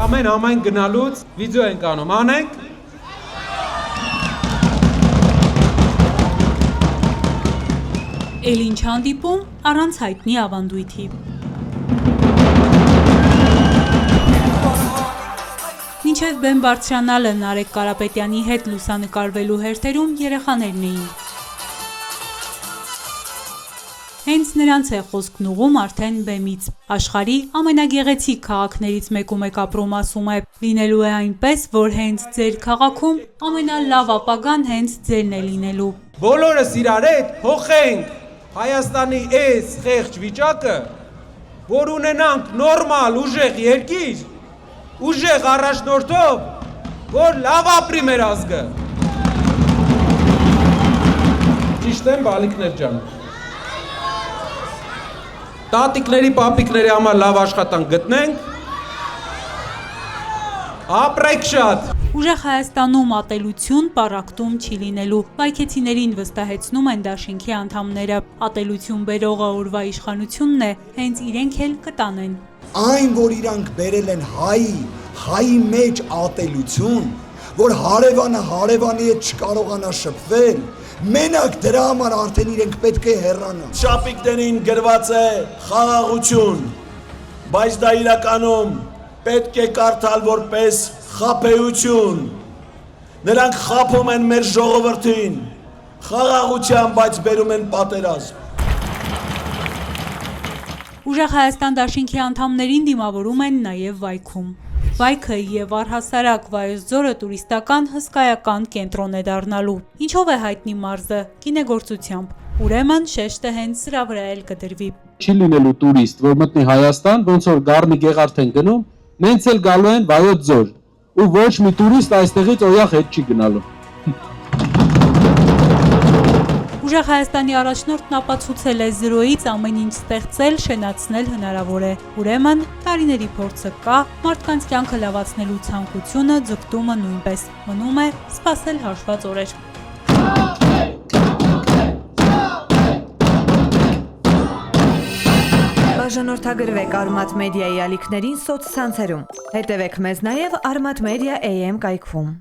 ամեն գնալուց վիդեո ենք անում, անենք։ Էլ ինչ հանդիպում առանց հայտնի ավանդույթի։ Մինչև բեմ բարձրանալը Նարեկ Կարապետյանի հետ լուսանկարվելու հերթերում երեխաներն էին։ Հենց նրանց է խոսքն ուղում արդեն բեմից։ Աշխարհի ամենագեղեցիկ քաղաքներից մեկում եք ապրում, ասում է, լինելու է այնպես, որ հենց ձեր քաղաքում ամենալավ ապագան հենց ձերն է լինելու։ Բոլորս իրար հետ հոխենք Հայաստանի այս խեղճ վիճակը, որ ունենանք նորմալ ուժեղ երկիր, ուժեղ առաջնորդով, որ լավ ապրի մեր ազգը։ Ճիշտ եմ, բալիկներ ջան։ Տատիկների, պապիկների համար լավ աշխատանք գտնենք, ապրեք շատ։ Ուժեղ Հայաստանում ատելություն պառակտում չի լինելու։ Վայքեցիներին վստահեցնում են դաշինքի անդամները։ Ատելություն բերողը օրվա իշխանությունն է, հենց իրենք էլ կտանեն։ Այն, որ իրանք բերել են հայի մեջ ատելություն, որ հարևանը հարևանի հետ չկարողանա շփվել, մենակ դրա համար արդեն իրենք պետք է հեռանան։ Շապիկներին գրված է խաղաղություն, բայց դա իրականում պետք է կարդալ որպես խաբեություն։ Նրանք խաբում են մեր ժողովրդին, խաղաղության, բայց բերում են պատերազմ։ Ուժեղ Հայաստան դաշինքի անդամներին դիմավորում են նաև Վայքում։ Վայքը եւ առհասարակ Վայոց-Ձորը տուրիստական հսկայական կենտրոն է դառնալու։ Ինչով է հայտնի մարզը՝ գինեգործությամբ։ Ուրեմն շեշտը հենց սրա վրա էլ կդրվի։ Չի լինելու տուրիստ, որ մտնի Հայաստան, ոնց որ Գառնի Գեղարդ են գնում, նենց էլ գալու են Վայոց-Ձոր, ու ոչ մի տուրիստ այստեղից օյախ հետ չի գնալու։ Ուժեղ Հայաստանի առաջնորդն ապացուցել է զրոյից ամեն ինչ ստեղծել, շենացնել հնարավոր է։ Ուրեմն տարիների փորձը կա, մարդկանց կյանքը լավացնելու ցանկությունը, ձգտումը նույնպես։ Մնում է սպասել հաշված օրեր։ Բաժանորդագրվեք Արմաթ մեդիայի ալիքներին սոցցանցերում։ Հետևեք մեզ նաև Արմաթ մեդիա AM կայքում։